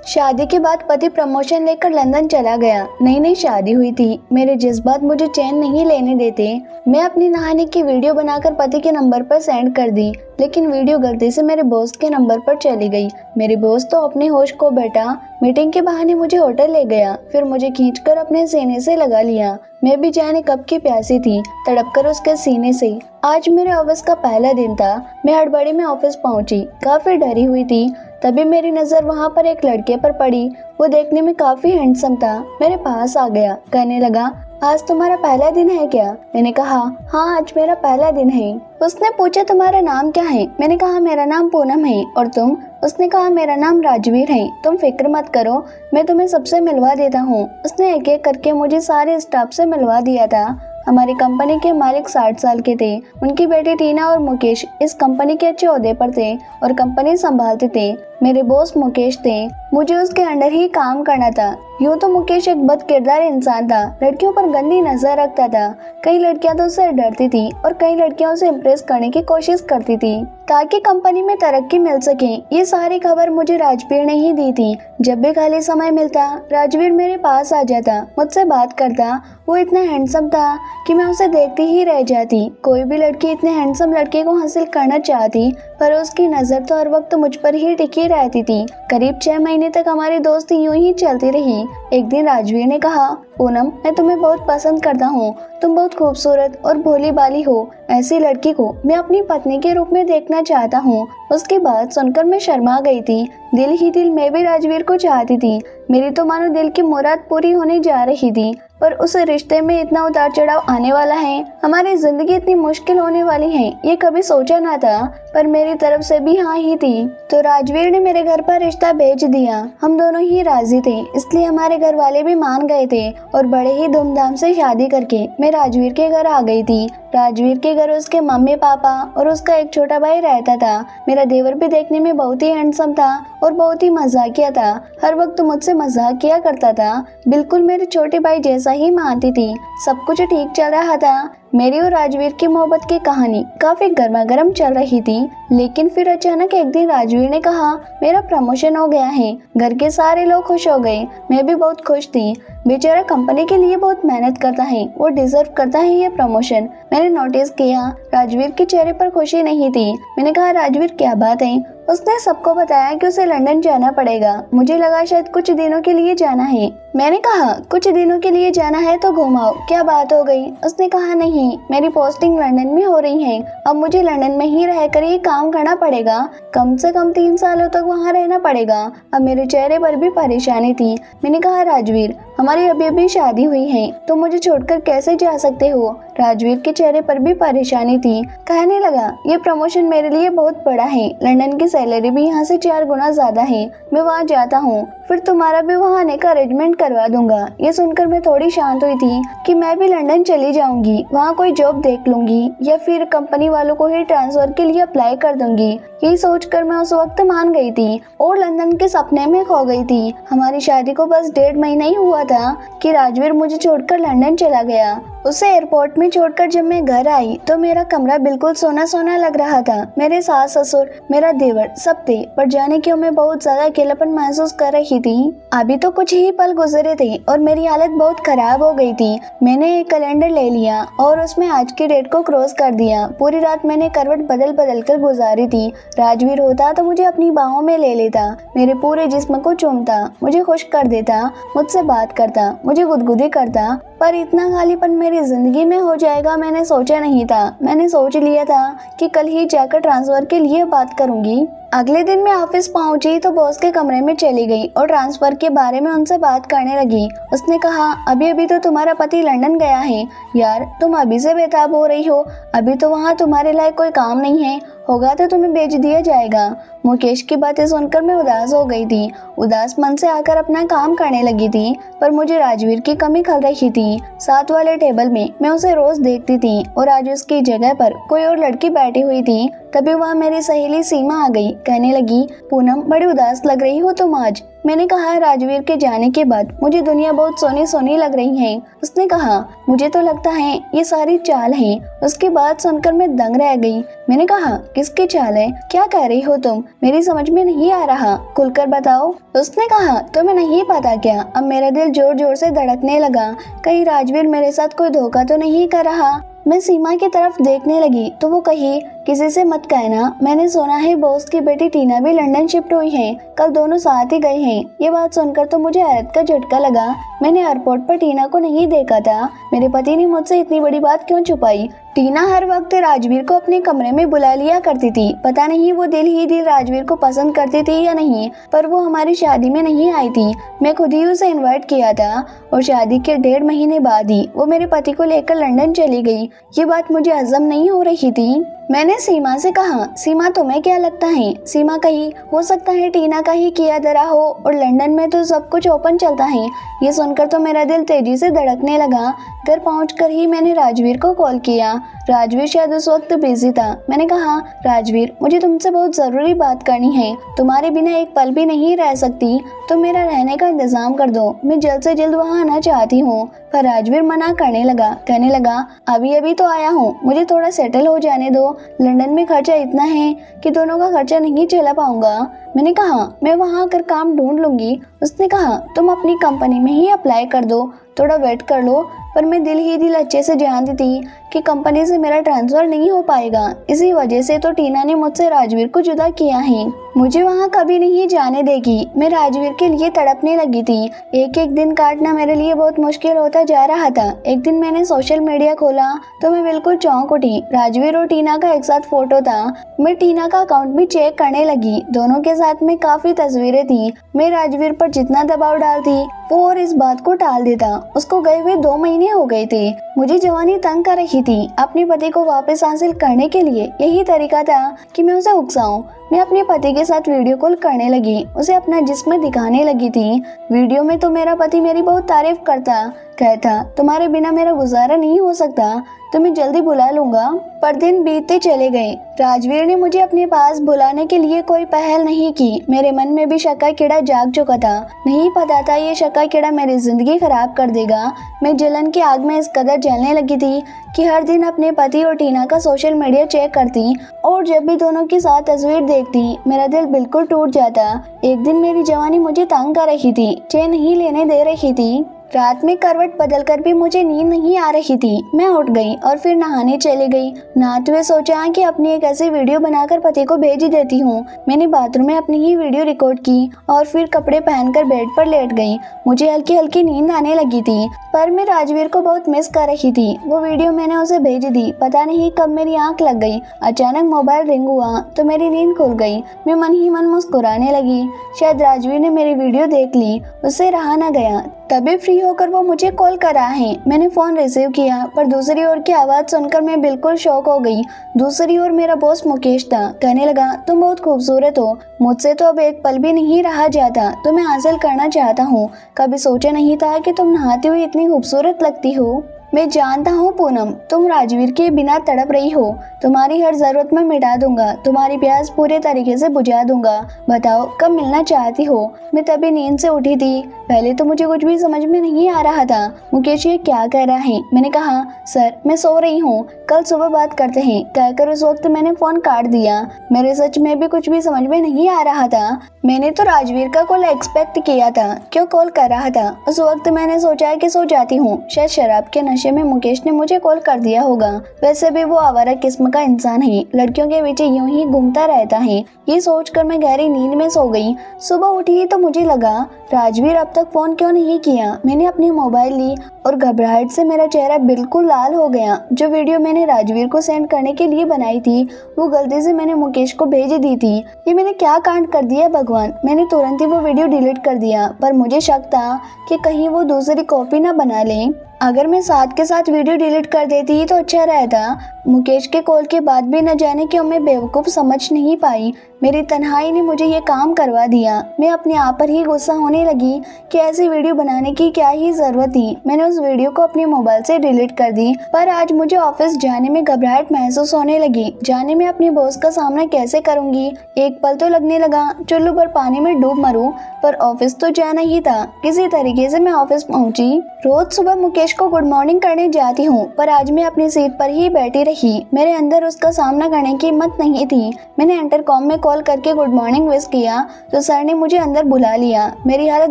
शादी के बाद पति प्रमोशन लेकर लंदन चला गया। नई नई शादी हुई थी। मेरे जज्बात मुझे चैन नहीं लेने देते। मैं अपनी नहाने की वीडियो बनाकर पति के नंबर पर सेंड कर दी, लेकिन वीडियो गलती से मेरे बॉस के नंबर पर चली गई। मेरे बॉस तो अपने होश को बैठा मीटिंग के बहाने मुझे होटल ले गया, फिर मुझे खींचकर अपने सीने से लगा लिया। मैं भी जाने कब की प्यासी थी, तड़पकर उसके सीने से। आज मेरे ऑफिस का पहला दिन था। मैं हड़बड़ी में ऑफिस पहुंची, काफी डरी हुई थी। तभी मेरी नजर वहां पर एक लड़के पर पड़ी। वो देखने में काफी हैंडसम था। मेरे पास आ गया, कहने लगा, आज तुम्हारा पहला दिन है क्या? मैंने कहा, हाँ आज मेरा पहला दिन है। उसने पूछा, तुम्हारा नाम क्या है? मैंने कहा, मेरा नाम पूनम है। और तुम? उसने कहा, मेरा नाम राजवीर है। तुम फिक्र मत करो, मैं तुम्हें सबसे मिलवा देता हूँ। उसने एक एक करके मुझे सारे स्टाफ से मिलवा दिया था। हमारी कंपनी के मालिक 60 साल के थे। उनकी बेटी टीना और मुकेश इस कंपनी के अच्छे ओहदे पर थे और कंपनी संभालते थे। मेरे बॉस मुकेश थे। मुझे उसके अंडर ही काम करना था। यूँ तो मुकेश एक बद किरदार इंसान था, लड़कियों पर गंदी नजर रखता था। कई लड़कियां तो उससे डरती थी और कई लड़कियां उसे इम्प्रेस करने की कोशिश करती थी ताकि कंपनी में तरक्की मिल सके। ये सारी खबर मुझे राजवीर ने ही दी थी। जब भी खाली समय मिलता, राजवीर मेरे पास आ जाता, मुझसे बात करता। वो इतना हैंडसम था कि मैं उसे देखती ही रह जाती। कोई भी लड़की इतने हैंडसम लड़के को हासिल करना चाहती, पर उसकी नजर तो हर वक्त मुझ पर ही टिकी रहती थी। करीब 6 महीने तक हमारी दोस्ती यूं ही चलती रही। एक दिन राजवीर ने कहा, पूनम, मैं तुम्हें बहुत पसंद करता हूँ। तुम बहुत खूबसूरत और भोली भाली हो। ऐसी लड़की को मैं अपनी पत्नी के रूप में देखना चाहता हूँ। उसकी बात सुनकर मैं शर्मा गई थी। दिल ही दिल मैं भी राजवीर को चाहती थी। मेरी तो मानो दिल की मुराद पूरी होने जा रही थी। पर उस रिश्ते में इतना उतार चढ़ाव आने वाला है, हमारी जिंदगी इतनी मुश्किल होने वाली है, ये कभी सोचा ना था। पर मेरी तरफ से भी हाँ ही थी। तो राजवीर ने मेरे घर पर रिश्ता भेज दिया। हम दोनों ही राजी थे, इसलिए हमारे घर वाले भी मान गए थे और बड़े ही धूमधाम से शादी करके मैं राजवीर के घर आ गई थी। राजवीर के घर उसके मम्मी पापा और उसका एक छोटा भाई रहता था। मेरा देवर भी देखने में बहुत ही हैंडसम था और बहुत ही मजाकिया था। हर वक्त मुझसे मजाक किया करता था, बिल्कुल मेरे छोटे भाई जैसा ही मानती थी। सब कुछ ठीक चल रहा था। मेरी और राजवीर की मोहब्बत की कहानी काफी गर्मा गर्म चल रही थी। लेकिन फिर अचानक एक दिन राजवीर ने कहा, मेरा प्रमोशन हो गया है। घर के सारे लोग खुश हो गए, मैं भी बहुत खुश थी। बेचारा कंपनी के लिए बहुत मेहनत करता है, वो डिजर्व करता है ये प्रमोशन। मैंने नोटिस किया राजवीर के चेहरे पर खुशी नहीं थी। मैंने कहा, राजवीर क्या बात है? उसने सबको बताया कि उसे लंदन जाना पड़ेगा। मुझे लगा शायद कुछ दिनों के लिए जाना है। मैंने कहा, कुछ दिनों के लिए जाना है तो घुमाओ, क्या बात हो गई? उसने कहा, नहीं, मेरी पोस्टिंग लंदन में हो रही है। अब मुझे लंदन में ही रहकर ये काम करना पड़ेगा। कम से कम 3 सालों तक वहाँ रहना पड़ेगा। अब मेरे चेहरे पर भी परेशानी थी। मैंने कहा, राजवीर, हमारी अभी अभी शादी हुई है, तो मुझे छोड़कर कैसे जा सकते हो? राजवीर के चेहरे पर भी परेशानी थी। कहने लगा, ये प्रमोशन मेरे लिए बहुत बड़ा है। लंदन की सैलरी भी यहाँ से 4 गुना ज्यादा है। मैं वहाँ जाता हूँ, फिर तुम्हारा भी वहाँ आने का अरेंजमेंट करवा दूंगा। ये सुनकर मैं थोड़ी शांत हुई थी कि मैं भी लंदन चली जाऊंगी, वहाँ कोई जॉब देख लूंगी या फिर कंपनी वालों को ही ट्रांसफर के लिए अप्लाई कर दूंगी। यही सोचकर मैं उस वक्त मान गई थी और लंदन के सपने में खो गई थी। हमारी शादी को बस 1.5 महीना ही हुआ था कि राजवीर मुझे छोड़कर लंदन चला गया। उसे एयरपोर्ट में छोड़कर जब मैं घर आई तो मेरा कमरा बिल्कुल सोना सोना लग रहा था। मेरे सास ससुर, मेरा देवर सब थे, पर जाने क्यों मैं बहुत ज्यादा अकेलापन महसूस कर रही थी। अभी तो कुछ ही पल गुजरे थे और मेरी हालत बहुत खराब हो गई थी। मैंने एक कैलेंडर ले लिया और उसमें आज की डेट को क्रॉस कर दिया। पूरी रात मैंने करवट बदल बदल कर गुजारी थी। राजवीर होता तो मुझे अपनी बाहों में ले लेता, मेरे पूरे जिस्म को चूमता, मुझे खुश कर देता, मुझसे बात करता, मुझे गुदगुदी करता। पर इतना खालीपन मेरी जिंदगी में हो जाएगा मैंने सोचा नहीं था। मैंने सोच लिया था कि कल ही जाकर ट्रांसफर के लिए बात करूंगी। अगले दिन मैं ऑफिस पहुंची तो बॉस के कमरे में चली गई और ट्रांसफर के बारे में उनसे बात करने लगी। उसने कहा, अभी अभी तो तुम्हारा पति लंदन गया है। यार, तुम अभी से बेताब हो रही हो। अभी तो वहाँ तुम्हारे लायक कोई काम नहीं है, होगा तो तुम्हें भेज दिया जाएगा। मुकेश की बातें सुनकर मैं उदास हो गई थी। उदास मन से आकर अपना काम करने लगी थी, पर मुझे राजवीर की कमी खल रही थी। साथ वाले टेबल में मैं उसे रोज देखती थी और आज उसकी जगह पर कोई और लड़की बैठी हुई थी। तभी वहाँ मेरी सहेली सीमा आ गई। कहने लगी, पूनम बड़ी उदास लग रही हो तुम आज। मैंने कहा, राजवीर के जाने के बाद मुझे दुनिया बहुत सोनी सोनी लग रही है। उसने कहा, मुझे तो लगता है ये सारी चाल है। उसकी बात सुनकर मैं दंग रह गई। मैंने कहा, किसकी चाल है? क्या कह रही हो तुम? मेरी समझ में नहीं आ रहा, खुलकर बताओ। उसने कहा, तुम्हें नहीं पता क्या? अब मेरा दिल जोर जोर से धड़कने लगा। कहीं राजवीर मेरे साथ कोई धोखा तो नहीं कर रहा। मैं सीमा की तरफ देखने लगी तो वो कही, किसी से मत कहना, मैंने सुना है बॉस की बेटी टीना भी लंदन शिफ्ट हुई है। कल दोनों साथ ही गए हैं। ये बात सुनकर तो मुझे हैरत का झटका लगा। मैंने एयरपोर्ट पर टीना को नहीं देखा था। मेरे पति ने मुझसे इतनी बड़ी बात क्यों छुपाई? टीना हर वक्त राजवीर को अपने कमरे में बुला लिया करती थी। पता नहीं वो दिल ही दिल राजवीर को पसंद करती थी या नहीं, पर वो हमारी शादी में नहीं आई थी। मैं खुद ही उसे इनवाइट किया था और शादी के 1.5 महीने बाद ही वो मेरे पति को लेकर लंदन चली गई। ये बात मुझे हजम नहीं हो रही थी। मैंने सीमा से कहा, सीमा तुम्हें क्या लगता है? सीमा कही, हो सकता है टीना का ही किया धरा हो, और लंदन में तो सब कुछ ओपन चलता है। ये सुनकर तो मेरा दिल तेजी से धड़कने लगा। घर पहुंचकर ही मैंने राजवीर को कॉल किया। राजवीर शायद उस वक्त बिजी था। मैंने कहा, राजवीर मुझे तुमसे बहुत जरूरी बात करनी है। तुम्हारे बिना एक पल भी नहीं रह सकती। तो मेरा रहने का इंतजाम कर दो, मैं जल्द से जल्द वहाँ आना चाहती हूँ। पर राजवीर मना करने लगा। कहने लगा, अभी अभी तो आया हूँ, मुझे थोड़ा सेटल हो जाने दो। लंदन में खर्चा इतना है कि दोनों का खर्चा नहीं चला पाऊंगा। मैंने कहा, मैं वहाँ आकर काम ढूंढ लूंगी। उसने कहा, तुम अपनी कंपनी में ही अप्लाई कर दो, थोड़ा वेट कर लो। पर मैं दिल ही दिल अच्छे से जानती थी कि कंपनी से मेरा ट्रांसफर नहीं हो पाएगा। इसी वजह से तो टीना ने मुझसे राजवीर को जुदा किया है। मुझे वहाँ कभी नहीं जाने देगी। मैं राजवीर के लिए तड़पने लगी थी। एक एक दिन काटना मेरे लिए बहुत मुश्किल होता जा रहा था। एक दिन मैंने सोशल मीडिया खोला तो मैं बिल्कुल चौंक उठी। राजवीर और टीना का एक साथ फोटो था। मैं टीना का अकाउंट भी चेक करने लगी। दोनों के साथ में काफी तस्वीरें थी। मैं राजवीर पर जितना दबाव डालती वो और इस बात को टाल देता। उसको गए हुए 2 महीने हो गए थे। मुझे जवानी तंग कर रही थी। अपने पति को वापस हासिल करने के लिए यही तरीका था कि मैं उसे उकसाऊं। मैं अपने पति के साथ वीडियो कॉल करने लगी, उसे अपना जिस्म दिखाने लगी थी। वीडियो में तो मेरा पति मेरी बहुत तारीफ करता, कहता, तुम्हारे बिना मेरा गुजारा नहीं हो सकता, तुम्हें जल्दी बुला लूंगा। पर दिन बीतते चले गए। राजवीर ने मुझे अपने पास बुलाने के लिए कोई पहल नहीं की। मेरे मन में भी शक का कीड़ा जाग चुका था। नहीं पता था ये शक का कीड़ा मेरी जिंदगी खराब कर देगा। मैं जलन की आग में इस कदर जलने लगी थी कि हर दिन अपने पति और टीना का सोशल मीडिया चेक करती, और जब भी दोनों के साथ तस्वीर देखती मेरा दिल बिल्कुल टूट जाता। एक दिन मेरी जवानी मुझे तंग कर रही थी, चैन नहीं लेने दे रही थी। रात में करवट बदलकर भी मुझे नींद नहीं आ रही थी। मैं उठ गई और फिर नहाने चली गई। नहाते हुए सोचा कि अपनी एक ऐसी वीडियो बनाकर पति को भेज देती हूँ। मैंने बाथरूम में अपनी ही वीडियो रिकॉर्ड की और फिर कपड़े पहनकर बेड पर लेट गई। मुझे हल्की हल्की नींद आने लगी थी, पर मैं राजवीर को बहुत मिस कर रही थी। वो वीडियो मैंने उसे भेज दी। पता नहीं कब मेरी आंख लग गई। अचानक मोबाइल रिंग हुआ तो मेरी नींद खुल गई। मैं मन ही मन मुस्कुराने लगी। शायद राजवीर ने मेरी वीडियो देख ली, उससे रहा न गया। तभी फ्री होकर वो मुझे कॉल कर रहा है। मैंने फोन रिसीव किया, पर दूसरी ओर की आवाज सुनकर मैं बिल्कुल शॉक हो गई। दूसरी ओर मेरा बॉस मुकेश था। कहने लगा, तुम बहुत खूबसूरत हो, मुझसे तो अब एक पल भी नहीं रहा जाता, तुम्हें हासिल करना चाहता हूँ। कभी सोचा नहीं था कि तुम नहाती हुई इतनी खूबसूरत लगती हो। मैं जानता हूँ पूनम, तुम राजवीर के बिना तड़प रही हो। तुम्हारी हर जरूरत मैं मिटा दूंगा, तुम्हारी प्यास पूरे तरीके से बुझा दूंगा। बताओ कब मिलना चाहती हो? मैं तभी नींद से उठी थी। पहले तो मुझे कुछ भी समझ में नहीं आ रहा था। मुकेश ये क्या कह रहा है? मैंने कहा, सर मैं सो रही हूँ, कल सुबह बात करते हैं, कहकर उस वक्त मैंने फोन काट दिया। मेरे सच में भी कुछ भी समझ में नहीं आ रहा था। मैंने तो राजवीर का कॉल एक्सपेक्ट किया था, क्यों कॉल कर रहा था? उस वक्त मैंने सोचा कि सो जाती हूँ। शायद शराब के नशे में मुकेश ने मुझे कॉल कर दिया होगा। वैसे भी वो आवारा किस्म का इंसान है, लड़कियों के पीछे यूं ही घूमता रहता है। ये सोचकर मैं गहरी नींद में सो गई। सुबह उठी तो मुझे लगा, राजवीर अब तक फोन क्यों नहीं किया? मैंने अपनी मोबाइल ली और घबराहट से मेरा चेहरा बिल्कुल लाल हो गया। जो वीडियो मैंने राजवीर को सेंड करने के लिए बनाई थी वो गलती से मैंने मुकेश को भेज दी थी। ये मैंने क्या कांड कर दिया भगवान। मैंने तुरंत ही वो वीडियो डिलीट कर दिया, पर मुझे शक था कि कहीं वो दूसरी कॉपी ना बना ले। अगर मैं साथ के साथ वीडियो डिलीट कर देती तो अच्छा रहता। मुकेश के कॉल के बाद भी न जाने क्यों मैं बेवकूफ़ समझ नहीं पाई। मेरी तन्हाई ने मुझे ये काम करवा दिया। मैं अपने आप पर ही गुस्सा होने लगी कि ऐसी वीडियो बनाने की क्या ही जरूरत थी। मैंने उस वीडियो को अपने मोबाइल से डिलीट कर दी। पर आज मुझे ऑफिस जाने में घबराहट महसूस होने लगी। जाने में अपने बॉस का सामना कैसे करूंगी। एक पल तो लगने लगा चुल्लू पर पानी में डूब मरूं, पर ऑफिस तो जाना ही था। किसी तरीके से मैं ऑफिस पहुंची। रोज सुबह मुकेश को गुड मॉर्निंग करने जाती हूँ, पर आज मैं अपनी सीट पर ही बैठी रही। मेरे अंदर उसका सामना करने की हिम्मत नहीं थी। मैंने इंटरकॉम में कॉल करके गुड मॉर्निंग विश किया तो सर ने मुझे अंदर बुला लिया। मेरी हालत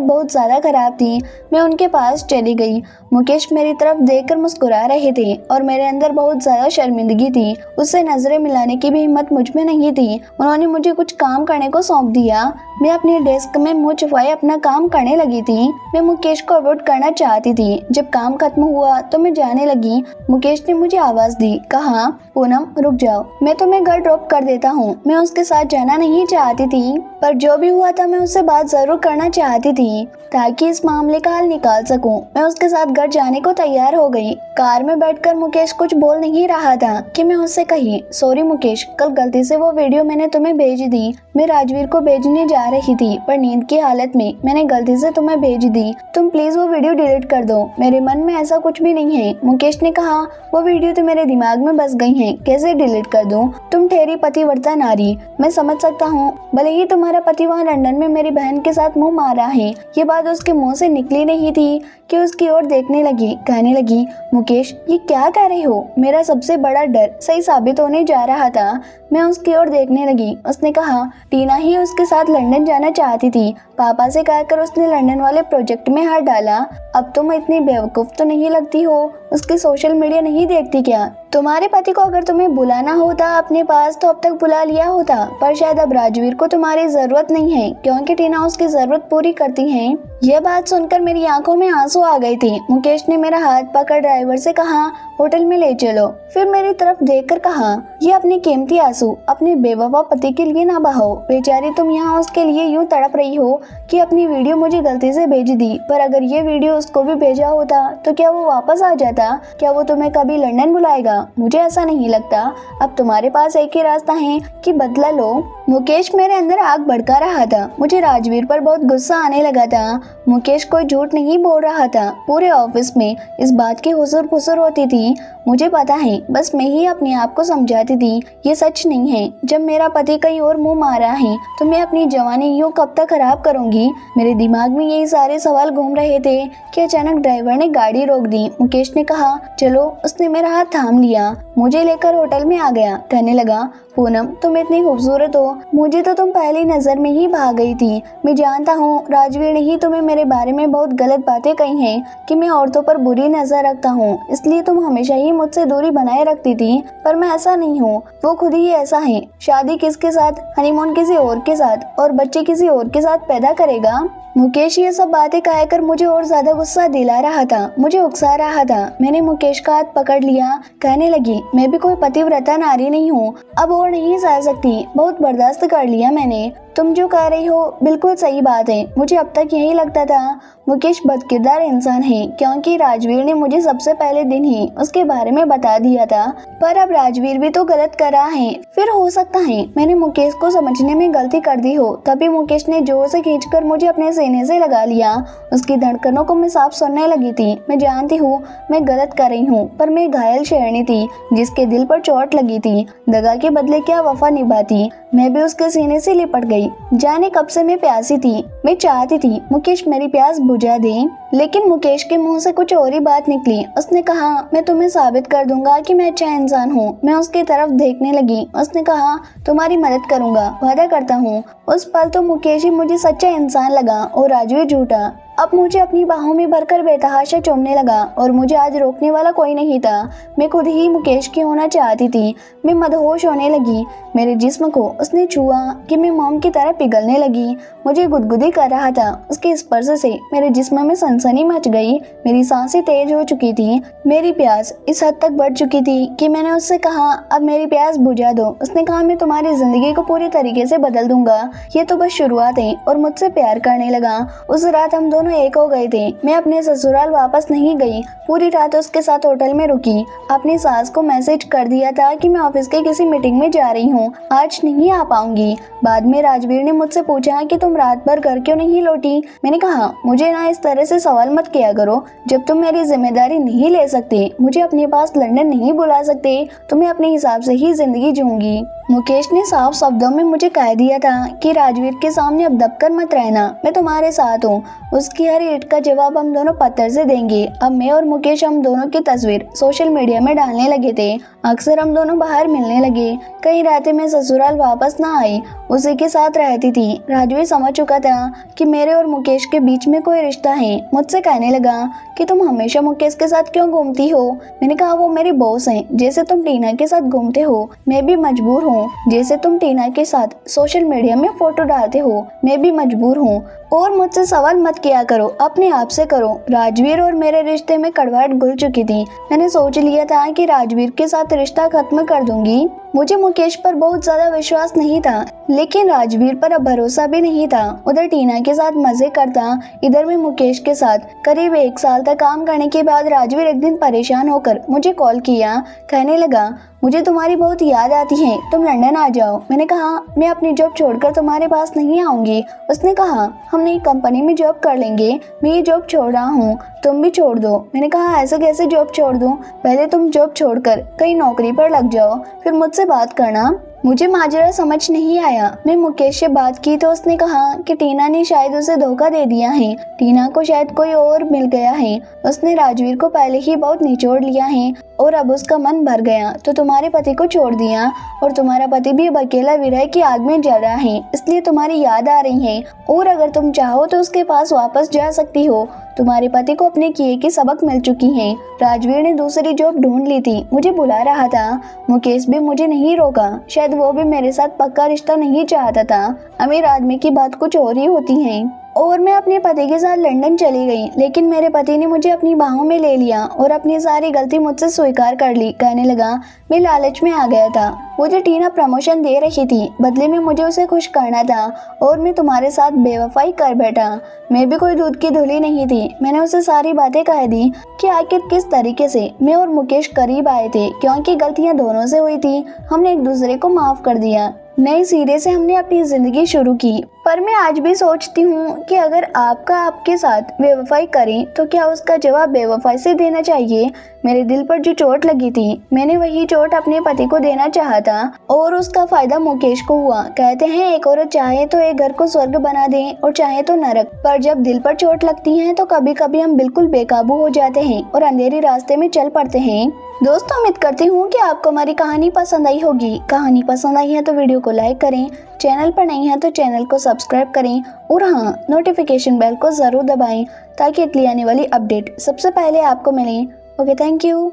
बहुत ज्यादा खराब थी। मैं उनके पास चली गई। मुकेश मेरी तरफ देखकर मुस्कुरा रहे थे और मेरे अंदर बहुत ज्यादा शर्मिंदगी थी। उससे नजरें मिलाने की भी हिम्मत मुझ में नहीं थी। उन्होंने मुझे कुछ काम करने को सौंप दिया। मैं अपने डेस्क में मुंह छुपाए अपना काम करने लगी थी। मैं मुकेश को अवॉइड करना चाहती थी। जब काम खत्म हुआ तो मैं जाने लगी। मुकेश ने मुझे आवाज दी, कहा, पूनम रुक जाओ, मैं तुम्हें घर ड्रॉप कर देता हूँ। मैं उसके साथ जाना नहीं चाहती थी, पर जो भी हुआ था मैं उससे बात जरूर करना चाहती थी ताकि इस मामले का हल निकाल सकूं। मैं उसके साथ घर जाने को तैयार हो गई। कार में बैठकर मुकेश कुछ बोल नहीं रहा था कि मैं उससे कही, सॉरी मुकेश, कल गलती से वो वीडियो मैंने तुम्हें भेज दी। मैं राजवीर को भेजने जा रही थी, पर नींद की हालत में मैंने गलती से तुम्हें भेज दी। तुम प्लीज वो वीडियो डिलीट कर दो। मेरे मन में ऐसा कुछ भी नहीं है। मुकेश ने कहा, वो वीडियो तो मेरे दिमाग में बस गई है, कैसे डिलीट कर दूं? तुम ठहरी पतिव्रता नारी, मैं समझ सकता हूँ। भले ही तुम्हारा पति वहाँ लंदन में मेरी बहन के साथ मुंह मार रहा है। ये बात उसके मुंह से निकली नहीं थी कि उसकी ओर देखने लगी, कहने लगी, मुकेश ये क्या कह रहे हो? मेरा सबसे बड़ा डर सही साबित होने जा रहा था। मैं उसकी ओर देखने लगी। उसने कहा, टीना ही उसके साथ लंदन जाना चाहती थी। पापा से कहकर उसने लंदन वाले प्रोजेक्ट में हाथ डाला। अब तुम इतनी बेवकूफ तो नहीं लगती हो। उसकी सोशल मीडिया नहीं देखती क्या? तुम्हारे पति को अगर तुम्हें बुलाना होता अपने पास तो अब तक बुला लिया होता, पर शायद अब राजवीर को तुम्हारी जरूरत नहीं है क्योंकि टीना उसकी जरूरत पूरी करती है। यह बात सुनकर मेरी आंखों में आंसू आ गए थे। मुकेश ने मेरा हाथ पकड़ ड्राइवर से कहा, होटल में ले चलो। फिर मेरी तरफ देखकर कहा, ये अपने कीमती आंसू अपने बेवफा पति के लिए ना बहाओ। बेचारी तुम यहाँ उसके लिए यूं तड़प रही हो कि अपनी वीडियो मुझे गलती से भेज दी, पर अगर ये वीडियो उसको भी भेजा होता तो क्या वो वापस आ जाता? क्या वो तुम्हें कभी लंदन बुलाएगा? मुझे ऐसा नहीं लगता। अब तुम्हारे पास एक ही रास्ता है कि बदला लो। मुकेश मेरे अंदर आग भड़का रहा था। मुझे राजवीर पर बहुत गुस्सा आने लगा था। मुकेश कोई झूठ नहीं बोल रहा था। पूरे ऑफिस में इस बात की हुजूर फुसुर होती थी। मुझे पता है, बस मैं ही अपने आप को समझाती थी ये सच नहीं है। जब मेरा पति कहीं और मुंह मार रहा है तो मैं अपनी जवानी यूं कब तक खराब करूंगी? मेरे दिमाग में यही सारे सवाल घूम रहे थे कि अचानक ड्राइवर ने गाड़ी रोक दी। मुकेश ने कहा, चलो। उसने मेरा हाथ थाम लिया, मुझे लेकर होटल में आ गया। कहने लगा, पूनम तुम इतनी खूबसूरत हो, मुझे तो तुम पहली नजर में ही भाग गई थी। मैं जानता हूँ राजवीर ने ही तुम्हें मेरे बारे में बहुत गलत बातें कही हैं कि मैं औरतों पर बुरी नजर रखता हूँ, इसलिए तुम हमेशा ही मुझसे दूरी बनाए रखती थी। पर मैं ऐसा नहीं हूँ, वो खुद ही ऐसा है। शादी किसके साथ? हनीमून किसी और के साथ, और बच्चे किसी और के साथ पैदा करेगा। मुकेश ये सब बातें कहकर मुझे और ज्यादा गुस्सा दिला रहा था, मुझे उकसा रहा था। मैंने मुकेश का हाथ पकड़ लिया, कहने लगी, मैं भी कोई पतिव्रता नारी नहीं हूँ, अब और नहीं सह सकती, बहुत बर्दाश्त कर लिया मैंने। तुम जो कह रही हो बिल्कुल सही बात है। मुझे अब तक यही लगता था मुकेश बदकिरदार इंसान है, क्योंकि राजवीर ने मुझे सबसे पहले दिन ही उसके बारे में बता दिया था। पर अब राजवीर भी तो गलत कर रहा है। फिर हो सकता है मैंने मुकेश को समझने में गलती कर दी हो। तभी मुकेश ने जोर से खींचकर मुझे अपने सीने से लगा लिया। उसकी धड़कनों को मैं साफ सुनने लगी थी। मैं जानती हूँ मैं गलत कर रही हूँ, पर मैं घायल शेरनी थी जिसके दिल पर चोट लगी थी। दगा के बदले क्या वफा निभाती। मैं भी उसके सीने से लिपट गई। जाने कब से मैं प्यासी थी। मैं चाहती थी मुकेश मेरी प्यास बुझा दे, लेकिन मुकेश के मुंह से कुछ और ही बात निकली। उसने कहा, मैं तुम्हें साबित कर दूंगा कि मैं अच्छा इंसान हूँ। मैं उसकी तरफ देखने लगी। उसने कहा, तुम्हारी मदद करूंगा, वादा करता हूँ। उस पल तो मुकेश ही मुझे सच्चा इंसान लगा और राजवीर झूठा। अब मुझे अपनी बाहों में भरकर बेतहाशा चूमने लगा और मुझे आज रोकने वाला कोई नहीं था। मैं खुद ही मुकेश की होना चाहती थी। मैं मदहोश होने लगी। मेरे जिस्म को उसने छुआ कि मैं मोम की तरह पिघलने लगी। मुझे गुदगुदी कर रहा था। उसके स्पर्श से मेरे जिस्म में सनसनी मच गई। मेरी सांसें तेज हो चुकी थी। मेरी प्यास इस हद तक बढ़ चुकी थी कि मैंने उससे कहा, अब मेरी प्यास बुझा दो। उसने कहा, मैं तुम्हारी जिंदगी को पूरी तरीके से बदल दूंगा। ये तो बस शुरुआत है, और मुझसे प्यार करने लगा। उस रात हम दोनों दोनों एक हो गए थे। मैं अपने ससुराल वापस नहीं गई, पूरी रात उसके साथ होटल में रुकी। अपनी सास को मैसेज कर दिया था कि मैं ऑफिस के किसी मीटिंग में जा रही हूँ, आज नहीं आ पाऊंगी। बाद में राजवीर ने मुझसे पूछा कि तुम रात भर घर क्यों नहीं लौटी। मैंने कहा, मुझे ना इस तरह से सवाल मत किया करो। जब तुम मेरी जिम्मेदारी नहीं ले सकते, मुझे अपने पास लंदन नहीं बुला सकते, तो मैं अपने हिसाब से ही जिंदगी जीऊंगी। मुकेश ने साफ शब्दों में मुझे कह दिया था कि राजवीर के सामने अब दबकर मत रहना, मैं तुम्हारे साथ हूँ। उसकी हर ईंट का जवाब हम दोनों पत्थर से देंगे। अब मैं और मुकेश हम दोनों की तस्वीर सोशल मीडिया में डालने लगे थे। अक्सर हम दोनों बाहर मिलने लगे। कई रातें मैं ससुराल वापस ना आई, उसी के साथ रहती थी। राजवीर समझ चुका था कि मेरे और मुकेश के बीच में कोई रिश्ता है। मुझसे कहने लगा कि तुम हमेशा मुकेश के साथ क्यों घूमती हो। मैंने कहा, वो मेरी बॉस हैं, जैसे तुम टीना के साथ घूमते हो मैं भी मजबूर हूँ। जैसे तुम टीना के साथ सोशल मीडिया में फोटो डालते हो मैं भी मजबूर हूँ। और मुझसे सवाल मत किया करो, अपने आप से करो। राजवीर और मेरे रिश्ते में कड़वाहट घुल चुकी थी। मैंने सोच लिया था कि राजवीर के साथ रिश्ता खत्म कर दूंगी। मुझे मुकेश पर बहुत ज्यादा विश्वास नहीं था, लेकिन राजवीर पर अब भरोसा भी नहीं था। उधर टीना के साथ मजे करता, इधर मैं मुकेश के साथ। करीब 1 साल तक काम करने के बाद राजवीर एक दिन परेशान होकर मुझे कॉल किया। कहने लगा, मुझे तुम्हारी बहुत याद आती है, तुम लंदन आ जाओ। मैंने कहा, मैं अपनी जॉब छोड़कर तुम्हारे पास नहीं आऊंगी। उसने कहा, हम नई कंपनी में जॉब कर लेंगे, मैं ये जॉब छोड़ रहा हूँ, तुम भी छोड़ दो। मैंने कहा, ऐसे कैसे जॉब छोड़ दूं? पहले तुम जॉब छोड़कर कहीं नौकरी पर लग जाओ, फिर मुझसे बात करना। मुझे माजरा समझ नहीं आया। मैं मुकेश से बात की तो उसने कहा कि टीना ने शायद उसे धोखा दे दिया है, टीना को शायद कोई और मिल गया है। उसने राजवीर को पहले ही बहुत निचोड़ लिया है और अब उसका मन भर गया तो तुम्हारे पति को छोड़ दिया। और तुम्हारा पति भी अब अकेला विरह की आग में जल रहा है, इसलिए तुम्हारी याद आ रही है। और अगर तुम चाहो तो उसके पास वापस जा सकती हो, तुम्हारे पति को अपने किए की सबक मिल चुकी है। राजवीर ने दूसरी जॉब ढूंढ ली थी, मुझे बुला रहा था। मुकेश भी मुझे नहीं रोका, शायद वो भी मेरे साथ पक्का रिश्ता नहीं चाहता था। अमीर आदमी की बात कुछ और ही होती है। और मैं अपने पति के साथ लंदन चली गई, लेकिन मेरे पति ने मुझे अपनी बाहों में ले लिया और अपनी सारी गलती मुझसे स्वीकार कर ली। कहने लगा, मैं लालच में आ गया था। मुझे टीना प्रमोशन दे रही थी, बदले में मुझे उसे खुश करना था और मैं तुम्हारे साथ बेवफाई कर बैठा। मैं भी कोई दूध की धुली नहीं थी। मैंने उसे सारी बातें कह दी कि आखिर किस तरीके से मैं और मुकेश करीब आए थे, क्योंकि गलतियां दोनों से हुई थी। हमने एक दूसरे को माफ कर दिया, नए सिरे से हमने अपनी जिंदगी शुरू की। पर मैं आज भी सोचती हूँ कि अगर आपका आपके साथ बेवफाई करे तो क्या उसका जवाब बेवफाई से देना चाहिए। मेरे दिल पर जो चोट लगी थी, मैंने वही चोट अपने पति को देना चाहा था और उसका फायदा मुकेश को हुआ। कहते हैं एक औरत चाहे तो एक घर को स्वर्ग बना दे और चाहे तो नरक, पर जब दिल पर चोट लगती है तो कभी कभी हम बिल्कुल बेकाबू हो जाते हैं और अंधेरी रास्ते में चल पड़ते हैं। दोस्तों, उम्मीद करती हूँ कि आपको हमारी कहानी पसंद आई होगी। कहानी पसंद आई है तो वीडियो को लाइक करें, चैनल पर नहीं है तो चैनल को सब्सक्राइब करें और हाँ, नोटिफिकेशन बेल को जरूर दबाएं ताकि अगली आने वाली अपडेट सबसे पहले आपको मिले। Okay, thank you.